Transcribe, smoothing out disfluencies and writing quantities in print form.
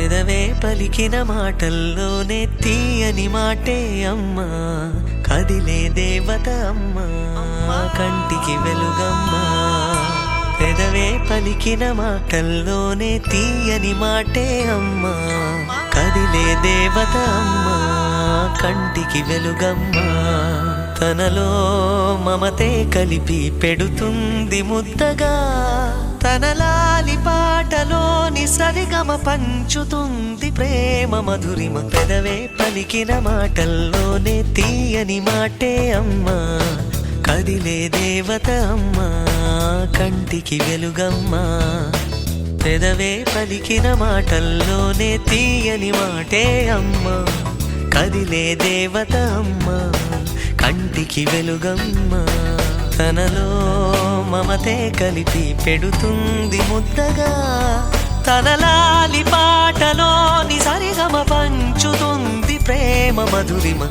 పెదవే పలికిన మాటల్లోనే తీయని మాటే అమ్మా, కదిలే దేవత అమ్మా, కంటికి వెలుగమ్మా. పెదవే పలికిన మాటల్లోనే తీయని మాటే అమ్మా, కదిలే దేవత అమ్మా, కంటికి వెలుగమ్మా. తనలో మమతే కలిపి పెడుతుంది ముద్దగా, తన లాలి పాటలోని సరిగమ పంచుతుంది ప్రేమ మధురిమ. పెదవే పలికిన మాటల్లోనే తీయని మాటే అమ్మా, కదిలే దేవత అమ్మా, కంటికి వెలుగమ్మా. పెదవే పలికిన మాటల్లోనే తీయని మాటే అమ్మా, కదిలే దేవత అమ్మా, కంటికి వెలుగమ్మా. తనలో మమతే కలిపి పెడుతుంది ముద్దగా, తన లాలి పాటలోని సరిగమ పంచుతుంది ప్రేమ మధురిమ.